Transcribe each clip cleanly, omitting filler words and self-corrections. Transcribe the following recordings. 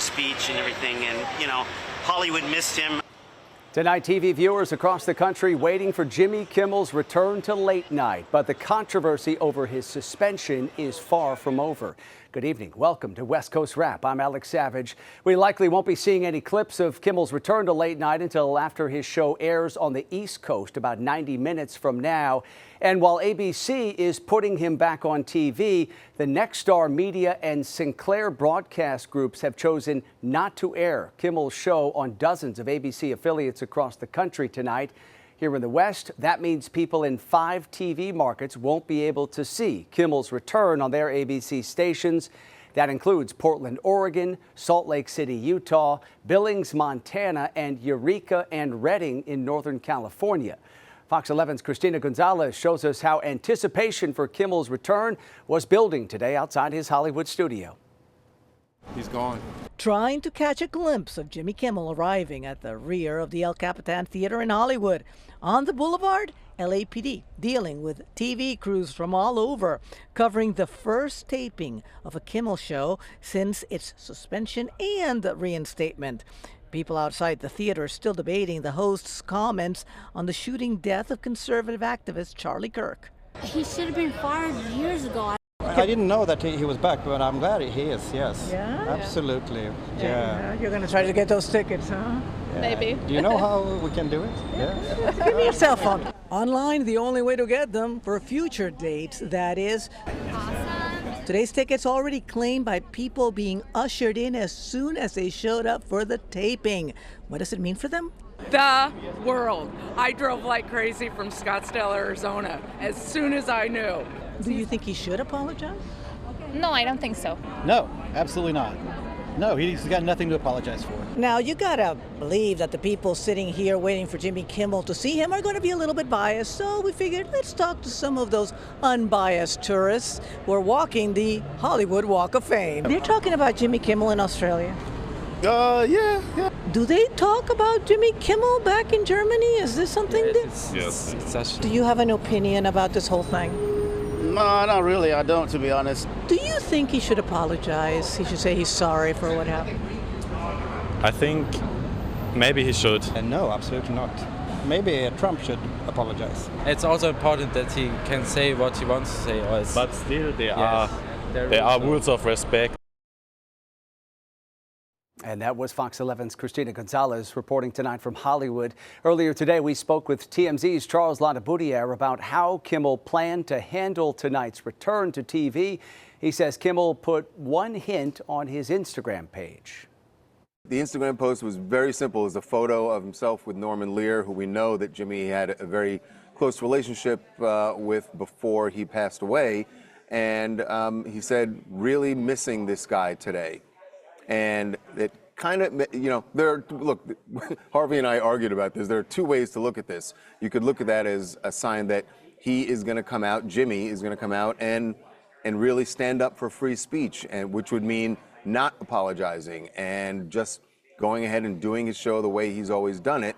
speech and everything. And, Hollywood missed him. Tonight, TV viewers across the country waiting for Jimmy Kimmel's return to late night. But the controversy over his suspension is far from over. Good evening. Welcome to West Coast Wrap. I'm Alex Savage. We likely won't be seeing any clips of Kimmel's return to late night until after his show airs on the East Coast about 90 minutes from now. And while ABC is putting him back on TV, the Nexstar Media and Sinclair broadcast groups have chosen not to air Kimmel's show on dozens of ABC affiliates across the country tonight. Here in the West, that means people in 5 TV markets won't be able to see Kimmel's return on their ABC stations. That includes Portland, Oregon, Salt Lake City, Utah, Billings, Montana, and Eureka and Redding in Northern California. Fox 11's Christina Gonzalez shows us how anticipation for Kimmel's return was building today outside his Hollywood studio. He's gone. Trying to catch a glimpse of Jimmy Kimmel arriving at the rear of the El Capitan Theater in Hollywood. On the boulevard, LAPD dealing with TV crews from all over, covering the first taping of a Kimmel show since its suspension and reinstatement. People outside the theater are still debating the host's comments on the shooting death of conservative activist Charlie Kirk. He should have been fired years ago. I didn't know that he was back, but I'm glad he is, yes. Yeah? Absolutely. Yeah. You're going to try to get those tickets, huh? Yeah. Maybe. Do you know how we can do it? Yeah. Give me your cell phone. Online, the only way to get them for future dates, that is. Awesome. Today's tickets already claimed by people being ushered in as soon as they showed up for the taping. What does it mean for them? The world. I drove like crazy from Scottsdale, Arizona, as soon as I knew. Do you think he should apologize? No, I don't think so. No, absolutely not. No, he's got nothing to apologize for. Now, you gotta believe that the people sitting here waiting for Jimmy Kimmel to see him are going to be a little bit biased, so we figured let's talk to some of those unbiased tourists who are walking the Hollywood Walk of Fame. They're talking about Jimmy Kimmel in Australia. Yeah. Do they talk about Jimmy Kimmel back in Germany? Is this something Yes. Do you have an opinion about this whole thing? No, not really. I don't, to be honest. Do you think he should apologize? He should say he's sorry for what happened? I think maybe he should. And no, absolutely not. Maybe Trump should apologize. It's also important that he can say what he wants to say. But still, there are rules of respect. And that was Fox 11's Christina Gonzalez reporting tonight from Hollywood. Earlier today, we spoke with TMZ's Charles Latiboutiere about how Kimmel planned to handle tonight's return to TV. He says Kimmel put one hint on his Instagram page. The Instagram post was very simple. It was a photo of himself with Norman Lear, who we know that Jimmy had a very close relationship with before he passed away. And he said, really missing this guy today. And it kind of, look, Harvey and I argued about this. There are 2 ways to look at this. You could look at that as a sign that he is going to come out, Jimmy is going to come out and really stand up for free speech, and which would mean not apologizing and just going ahead and doing his show the way he's always done it,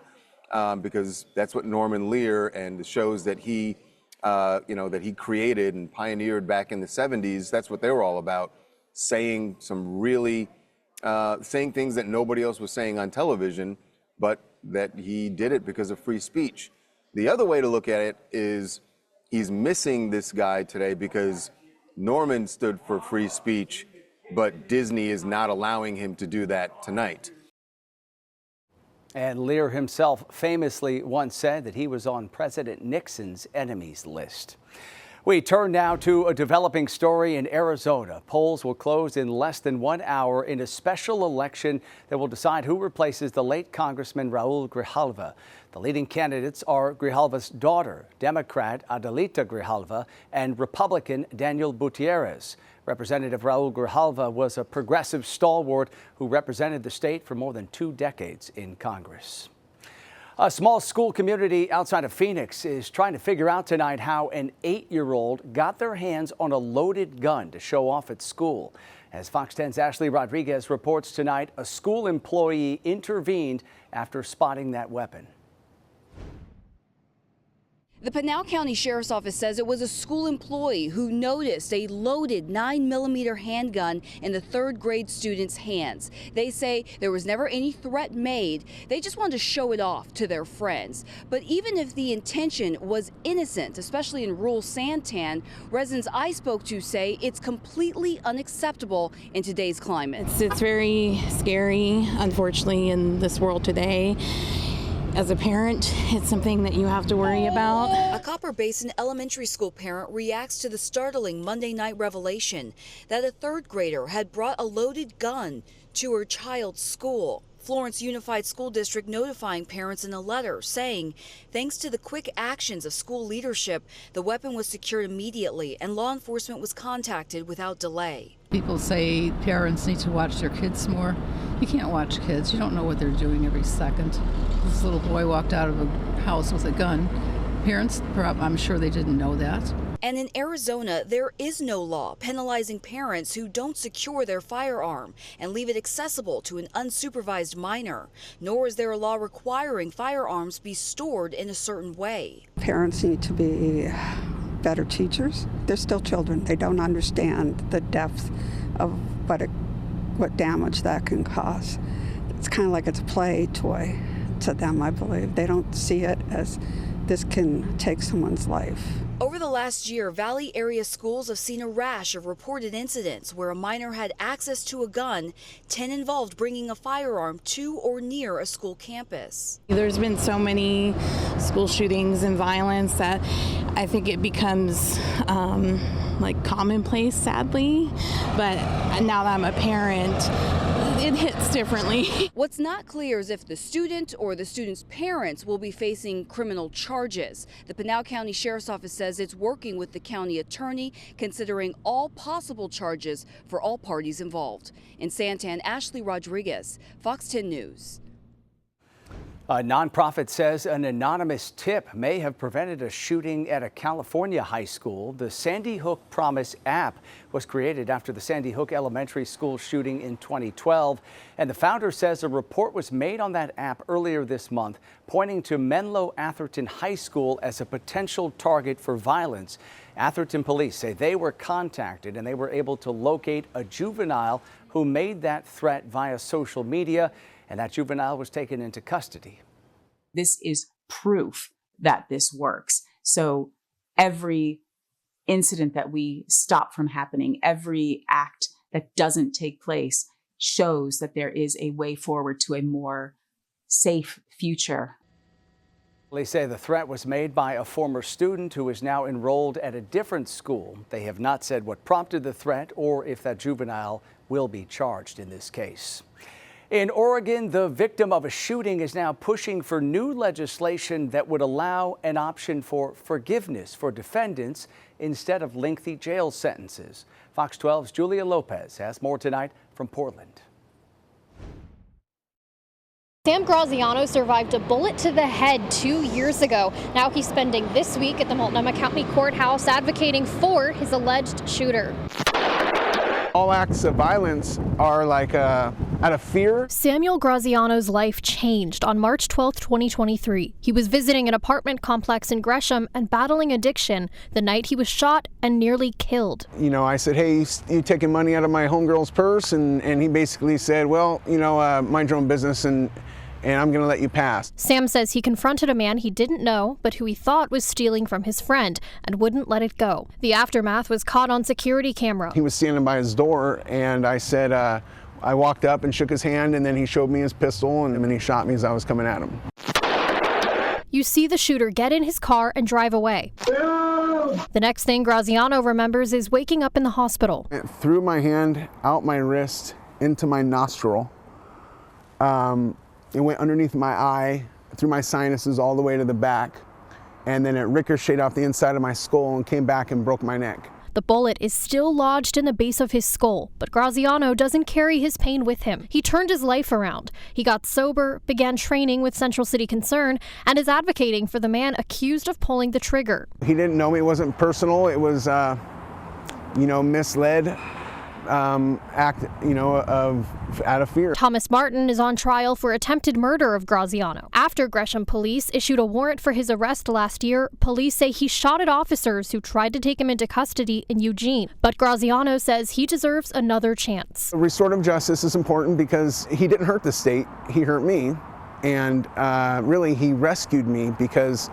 because that's what Norman Lear and the shows that he, that he created and pioneered back in the 70s, that's what they were all about, saying some really saying things that nobody else was saying on television, but that he did it because of free speech. The other way to look at it is he's missing this guy today because Norman stood for free speech, but Disney is not allowing him to do that tonight. And Lear himself famously once said that he was on President Nixon's enemies list. We turn now to a developing story in Arizona. Polls will close in less than 1 hour in a special election that will decide who replaces the late Congressman Raul Grijalva. The leading candidates are Grijalva's daughter, Democrat Adelita Grijalva, and Republican Daniel Gutierrez. Representative Raul Grijalva was a progressive stalwart who represented the state for more than 2 decades in Congress. A small school community outside of Phoenix is trying to figure out tonight how an 8-year-old got their hands on a loaded gun to show off at school. As Fox 10's Ashley Rodriguez reports tonight, a school employee intervened after spotting that weapon. The Pinal County Sheriff's Office says it was a school employee who noticed a loaded 9mm handgun in the third grade student's hands. They say there was never any threat made. They just wanted to show it off to their friends. But even if the intention was innocent, especially in rural Santan, residents I spoke to say it's completely unacceptable in today's climate. It's very scary, unfortunately, in this world today. As a parent, it's something that you have to worry about. A Copper Basin elementary school parent reacts to the startling Monday night revelation that a third grader had brought a loaded gun to her child's school. Florence Unified School District notifying parents in a letter saying, thanks to the quick actions of school leadership, the weapon was secured immediately and law enforcement was contacted without delay. People say parents need to watch their kids more. You can't watch kids. You don't know what they're doing every second. This little boy walked out of a house with a gun. Parents, I'm sure they didn't know that. And in Arizona, there is no law penalizing parents who don't secure their firearm and leave it accessible to an unsupervised minor. Nor is there a law requiring firearms be stored in a certain way. Parents need to be better teachers. They're still children. They don't understand the depth of what damage that can cause. It's kind of like it's a play toy to them, I believe. They don't see it as this can take someone's life. Over the last year, Valley area schools have seen a rash of reported incidents where a minor had access to a gun. 10 involved bringing a firearm to or near a school campus. There's been so many school shootings and violence that I think it becomes like commonplace, sadly. But now that I'm a parent, it hits differently. What's not clear is if the student or the student's parents will be facing criminal charges. The Pinal County Sheriff's Office says it's working with the county attorney, considering all possible charges for all parties involved. In Santan, Ashley Rodriguez, Fox 10 News. A nonprofit says an anonymous tip may have prevented a shooting at a California high school. The Sandy Hook Promise app was created after the Sandy Hook Elementary School shooting in 2012. And the founder says a report was made on that app earlier this month, pointing to Menlo Atherton High School as a potential target for violence. Atherton police say they were contacted and they were able to locate a juvenile who made that threat via social media. And that juvenile was taken into custody. This is proof that this works. So every incident that we stop from happening, every act that doesn't take place shows that there is a way forward to a more safe future. Police say the threat was made by a former student who is now enrolled at a different school. They have not said what prompted the threat or if that juvenile will be charged in this case. In Oregon, the victim of a shooting is now pushing for new legislation that would allow an option for forgiveness for defendants instead of lengthy jail sentences. Fox 12's Julia Lopez has more tonight from Portland. Sam Graziano survived a bullet to the head 2 years ago. Now he's spending this week at the Multnomah County Courthouse advocating for his alleged shooter. All acts of violence are like out of fear. Samuel Graziano's life changed on March 12, 2023. He was visiting an apartment complex in Gresham and battling addiction the night he was shot and nearly killed. You know, I said, hey, you taking money out of my homegirl's purse? And he basically said, well, you know, mind your own business and I'm going to let you pass. Sam says he confronted a man he didn't know, but who he thought was stealing from his friend and wouldn't let it go. The aftermath was caught on security camera. He was standing by his door, and I said, I walked up and shook his hand, and then he showed me his pistol, and then he shot me as I was coming at him. You see the shooter get in his car and drive away. The next thing Graziano remembers is waking up in the hospital. It threw my hand out my wrist into my nostril. It went underneath my eye, through my sinuses all the way to the back, and then it ricocheted off the inside of my skull and came back and broke my neck. The bullet is still lodged in the base of his skull, but Graziano doesn't carry his pain with him. He turned his life around. He got sober, began training with Central City Concern, and is advocating for the man accused of pulling the trigger. He didn't know me. It wasn't personal. It was, misled. act, out of fear. Thomas Martin is on trial for attempted murder of Graziano. After Gresham police issued a warrant for his arrest last year, police say he shot at officers who tried to take him into custody in Eugene. But Graziano says he deserves another chance. Restorative justice is important because he didn't hurt the state, he hurt me. And really, he rescued me because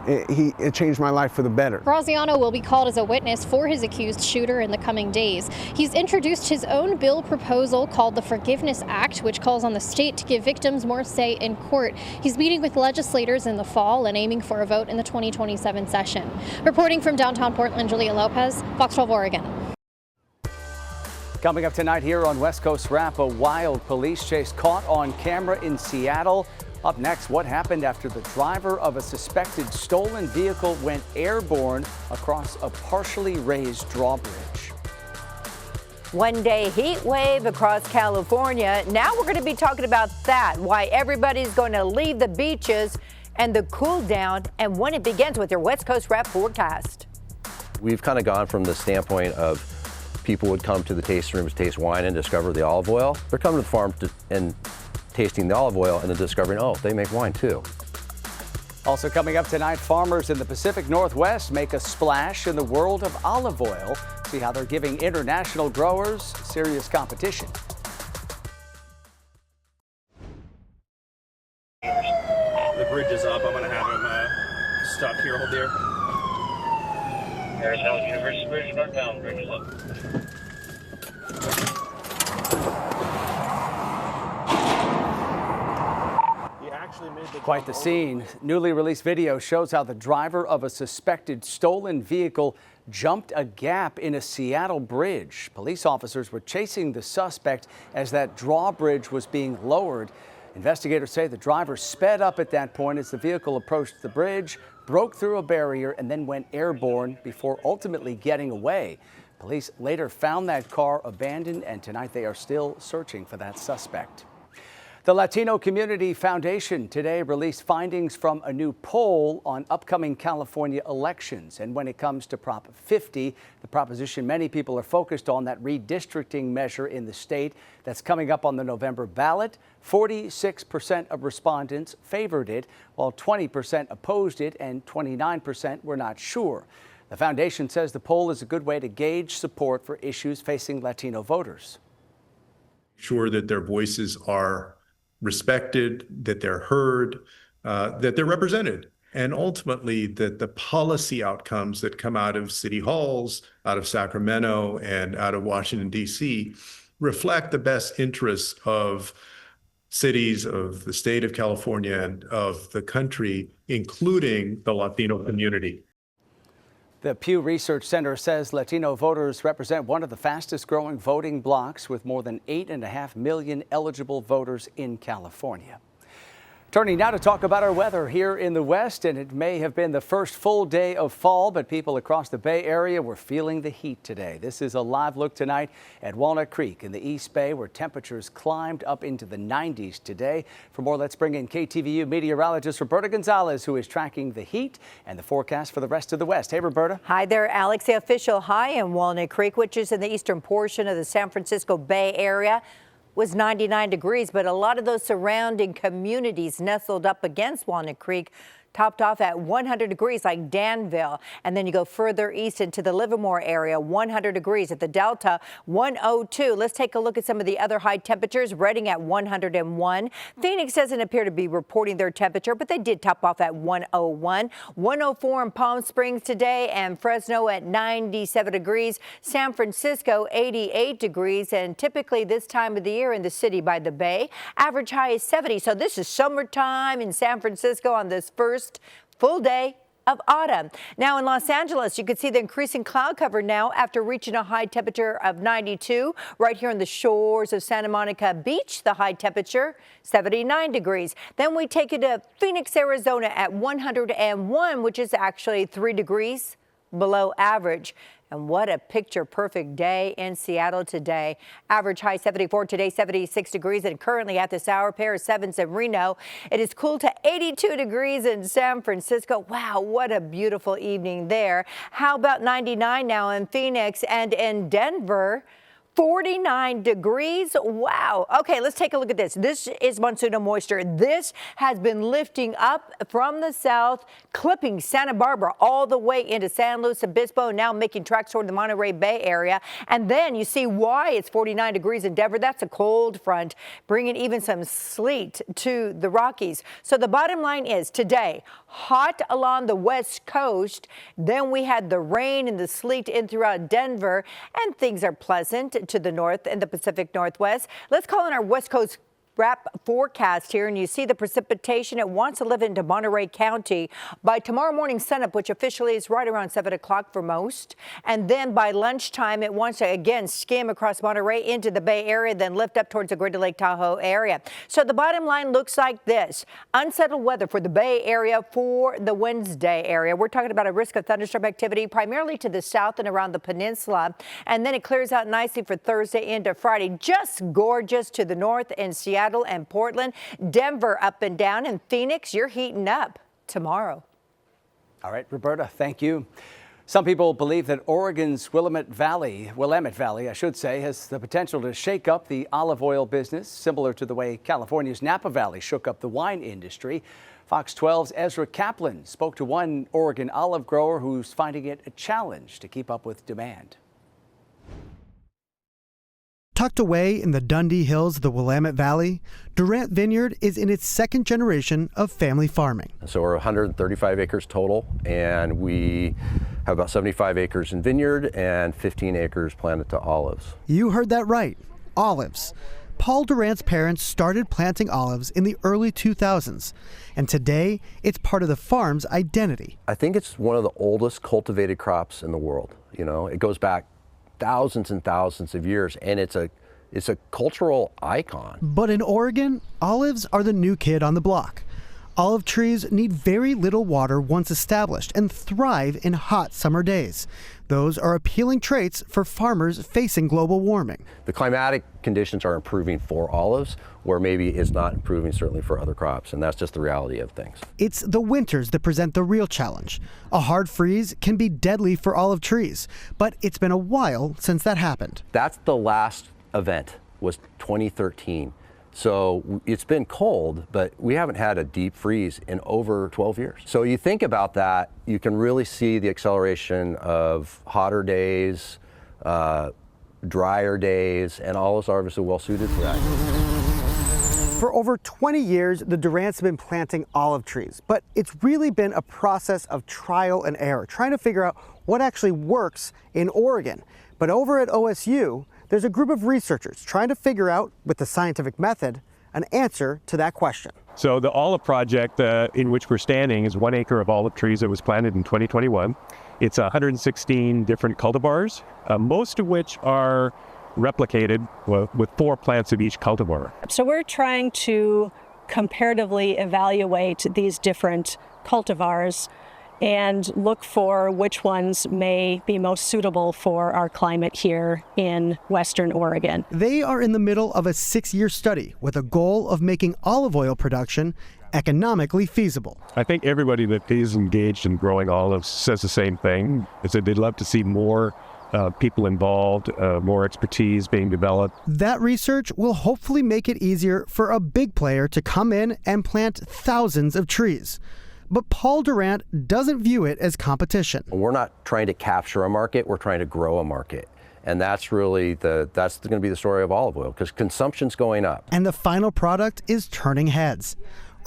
it changed my life for the better. Graziano will be called as a witness for his accused shooter in the coming days. He's introduced his own bill proposal called the Forgiveness Act, which calls on the state to give victims more say in court. He's meeting with legislators in the fall and aiming for a vote in the 2027 session. Reporting from downtown Portland, Julia Lopez, Fox 12 Oregon. Coming up tonight here on West Coast Wrap, a wild police chase caught on camera in Seattle. Up next, what happened after the driver of a suspected stolen vehicle went airborne across a partially raised drawbridge. One-day heat wave across California. Now we're going to be talking about that, why everybody's going to leave the beaches and the cool down, and when it begins with your West Coast Wrap forecast. We've kind of gone from the standpoint of people would come to the tasting rooms, taste wine, and discover the olive oil. They're coming to the farm and tasting the olive oil and then discovering, oh, they make wine too. Also coming up tonight, farmers in the Pacific Northwest make a splash in the world of olive oil. See how they're giving international growers serious competition. The bridge is up. I'm going to have him stop here. Hold there. Arizona University Bridge, northbound, bridge is up. Quite the scene. Newly released video shows how the driver of a suspected stolen vehicle jumped a gap in a Seattle bridge. Police officers were chasing the suspect as that drawbridge was being lowered. Investigators say the driver sped up at that point as the vehicle approached the bridge, broke through a barrier, and then went airborne before ultimately getting away. Police later found that car abandoned, and tonight they are still searching for that suspect. The Latino Community Foundation today released findings from a new poll on upcoming California elections. And when it comes to Prop 50, the proposition many people are focused on, that redistricting measure in the state that's coming up on the November ballot, 46% of respondents favored it, while 20% opposed it and 29% were not sure. The foundation says the poll is a good way to gauge support for issues facing Latino voters. Sure that their voices are respected, that they're heard, that they're represented, and ultimately that the policy outcomes that come out of city halls, out of Sacramento, and out of Washington, D.C. reflect the best interests of cities, of the state of California, and of the country, including the Latino community. The Pew Research Center says Latino voters represent one of the fastest growing voting blocs, with more than 8.5 million eligible voters in California. Turning now to talk about our weather here in the West, and it may have been the first full day of fall, but people across the Bay Area were feeling the heat today. This is a live look tonight at Walnut Creek in the East Bay, where temperatures climbed up into the 90s today. For more, let's bring in KTVU meteorologist Roberta Gonzalez, who is tracking the heat and the forecast for the rest of the West. Hey, Roberta. Hi there, Alex. The official high in Walnut Creek, which is in the eastern portion of the San Francisco Bay Area, was 99 degrees, but a lot of those surrounding communities nestled up against Walnut Creek topped off at 100 degrees like Danville. And then you go further east into the Livermore area, 100 degrees at the Delta, 102. Let's take a look at some of the other high temperatures. Redding at 101. Phoenix doesn't appear to be reporting their temperature, but they did top off at 101. 104 in Palm Springs today, and Fresno at 97 degrees. San Francisco 88 degrees, and typically this time of the year in the city by the bay, average high is 70. So this is summertime in San Francisco on this first full day of autumn. Now in Los Angeles, you can see the increasing cloud cover now after reaching a high temperature of 92. Right here on the shores of Santa Monica Beach, the high temperature 79 degrees. Then we take it to Phoenix, Arizona at 101, which is actually 3 degrees below average. And what a picture-perfect day in Seattle today. Average high 74 today, 76 degrees, and currently at this hour, pair of 7s in Reno. It is cool to 82 degrees in San Francisco. Wow, what a beautiful evening there. How about 99 now in Phoenix and in Denver? 49 degrees. Wow. Okay, let's take a look at this. This is monsoonal moisture. This has been lifting up from the south, clipping Santa Barbara all the way into San Luis Obispo, now making tracks toward the Monterey Bay area. And then you see why it's 49 degrees in Denver. That's a cold front, bringing even some sleet to the Rockies. So the bottom line is today, hot along the west coast. Then we had the rain and the sleet in throughout Denver, and things are pleasant to the north and the Pacific Northwest. Let's call in our West Coast wrap forecast here, and you see the precipitation. It wants to live into Monterey County by tomorrow morning sunup, which officially is right around 7 o'clock for most. And then by lunchtime, it wants to again skim across Monterey into the Bay Area, then lift up towards the Greater Lake Tahoe area. So the bottom line looks like this. Unsettled weather for the Bay Area for the Wednesday area. We're talking about a risk of thunderstorm activity primarily to the south and around the peninsula. And then it clears out nicely for Thursday into Friday. Just gorgeous to the north in Seattle and Portland. Denver up and down, and Phoenix, you're heating up tomorrow. All right, Roberta, thank you. Some people believe that Oregon's Willamette Valley, has the potential to shake up the olive oil business, similar to the way California's Napa Valley shook up the wine industry. Fox 12's Ezra Kaplan spoke to one Oregon olive grower who's finding it a challenge to keep up with demand. Tucked away in the Dundee Hills of the Willamette Valley, Durant Vineyard is in its second generation of family farming. So we're 135 acres total, and we have about 75 acres in vineyard and 15 acres planted to olives. You heard that right, olives. Paul Durant's parents started planting olives in the early 2000s, and today it's part of the farm's identity. I think it's one of the oldest cultivated crops in the world. You know, it goes back thousands and thousands of years, and it's a cultural icon. But in Oregon, olives are the new kid on the block. Olive trees need very little water once established and thrive in hot summer days. Those are appealing traits for farmers facing global warming. The climatic conditions are improving for olives, where maybe it's not improving certainly for other crops, and that's just the reality of things. It's the winters that present the real challenge. A hard freeze can be deadly for olive trees, but it's been a while since that happened. That's the last event, was 2013. So it's been cold, but we haven't had a deep freeze in over 12 years. So you think about that, you can really see the acceleration of hotter days, drier days, and olives are obviously well suited for that. For over 20 years, the Durants have been planting olive trees, but it's really been a process of trial and error, trying to figure out what actually works in Oregon. But over at OSU, there's a group of researchers trying to figure out, with the scientific method, an answer to that question. So the olive project in which we're standing is 1 acre of olive trees that was planted in 2021. It's 116 different cultivars, most of which are replicated with 4 plants of each cultivar. So we're trying to comparatively evaluate these different cultivars and look for which ones may be most suitable for our climate here in Western Oregon. They are in the middle of a 6-year study with a goal of making olive oil production economically feasible. I think everybody that is engaged in growing olives says the same thing, is that they'd love to see more people involved, more expertise being developed. That research will hopefully make it easier for a big player to come in and plant thousands of trees. But Paul Durant doesn't view it as competition. We're not trying to capture a market, we're trying to grow a market. And that's really that's going to be the story of olive oil, because consumption's going up. And the final product is turning heads.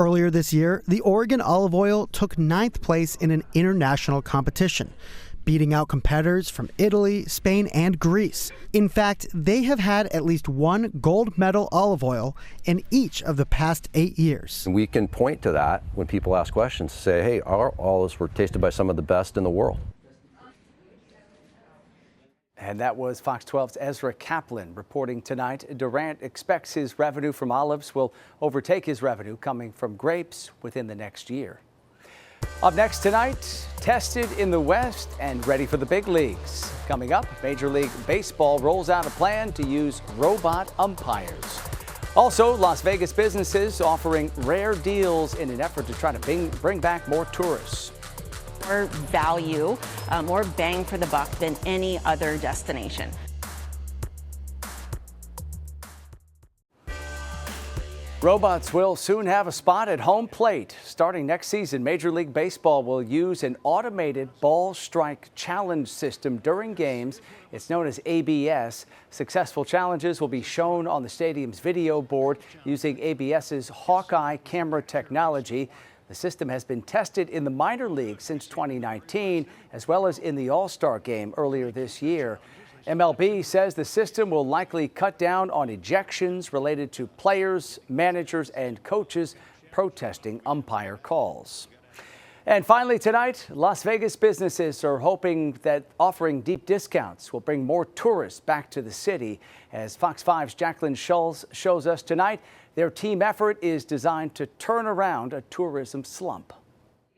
Earlier this year, the Oregon olive oil took 9th place in an international competition, beating out competitors from Italy, Spain, and Greece. In fact, they have had at least 1 gold medal olive oil in each of the past 8 years. We can point to that when people ask questions, say, hey, our olives were tasted by some of the best in the world. And that was Fox 12's Ezra Kaplan reporting tonight. Durant expects his revenue from olives will overtake his revenue coming from grapes within the next year. Up next tonight, tested in the West and ready for the big leagues. Coming up, Major League Baseball rolls out a plan to use robot umpires. Also, Las Vegas businesses offering rare deals in an effort to try to bring back more tourists. More value, more bang for the buck than any other destination. Robots will soon have a spot at home plate. Starting next season, Major League Baseball will use an automated ball strike challenge system during games. It's known as ABS. Successful challenges will be shown on the stadium's video board using ABS's Hawkeye camera technology. The system has been tested in the minor leagues since 2019, as well as in the All-Star game earlier this year. MLB says the system will likely cut down on ejections related to players, managers, and coaches protesting umpire calls. And finally tonight, Las Vegas businesses are hoping that offering deep discounts will bring more tourists back to the city. As Fox 5's Jacqueline Schulz shows us tonight, their team effort is designed to turn around a tourism slump.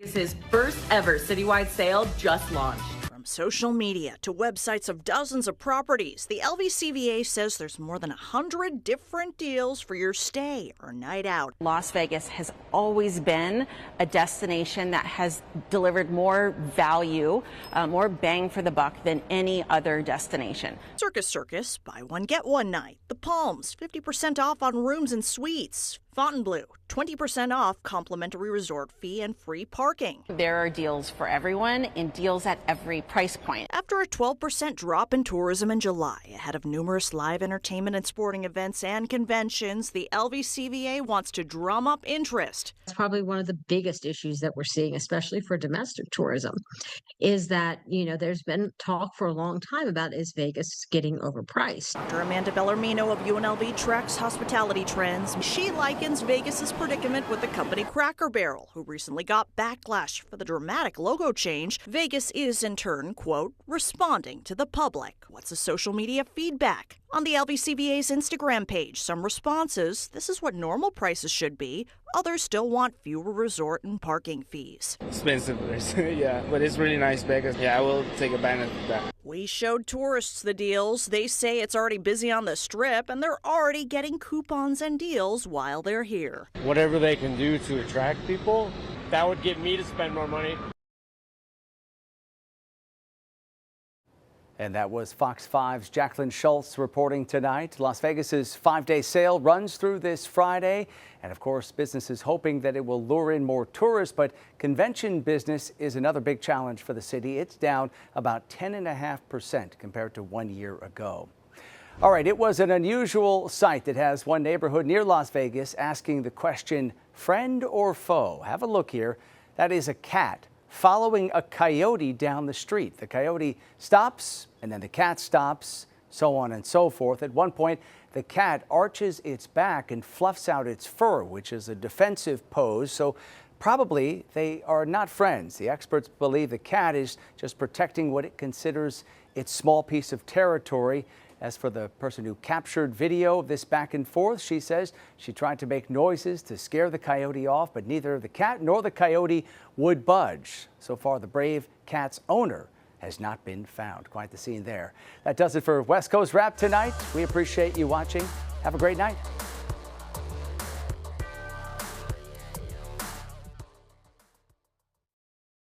Vegas' first ever citywide sale just launched. From social media to websites of dozens of properties, the LVCVA says there's more than 100 different deals for your stay or night out. Las Vegas has always been a destination that has delivered more value, more bang for the buck than any other destination. Circus, buy one, get one night. The Palms, 50% off on rooms and suites. Fontainebleau, 20% off complimentary resort fee and free parking. There are deals for everyone and deals at every price point. After a 12% drop in tourism in July, ahead of numerous live entertainment and sporting events and conventions, the LVCVA wants to drum up interest. That's probably one of the biggest issues that we're seeing, especially for domestic tourism, is that, there's been talk for a long time about is Vegas getting overpriced. Dr. Amanda Bellarmino of UNLV tracks hospitality trends. She likens Vegas's predicament with the company Cracker Barrel, who recently got backlash for the dramatic logo change. Vegas is, in turn, quote, responding to the public. What's the social media feedback? On the LVCVA's Instagram page, some responses, this is what normal prices should be. Others still want fewer resort and parking fees. Expensive, yeah, but it's really nice Vegas. Yeah, I will take advantage of that. We showed tourists the deals. They say it's already busy on the Strip, and they're already getting coupons and deals while they're here. Whatever they can do to attract people, that would get me to spend more money. And that was Fox 5's Jacqueline Schulz reporting tonight. Las Vegas's 5-day sale runs through this Friday. And of course, businesses hoping that it will lure in more tourists. But convention business is another big challenge for the city. It's down about 10.5% compared to 1 year ago. All right, it was an unusual sight that has one neighborhood near Las Vegas asking the question, friend or foe? Have a look here. That is a cat following a coyote down the street. The coyote stops, and then the cat stops, so on and so forth. At one point, the cat arches its back and fluffs out its fur, which is a defensive pose. So probably they are not friends. The experts believe the cat is just protecting what it considers its small piece of territory. As for the person who captured video of this back and forth, she says she tried to make noises to scare the coyote off, but neither the cat nor the coyote would budge. So far, the brave cat's owner has not been found. Quite the scene there. That does it for West Coast Wrap tonight. We appreciate you watching. Have a great night.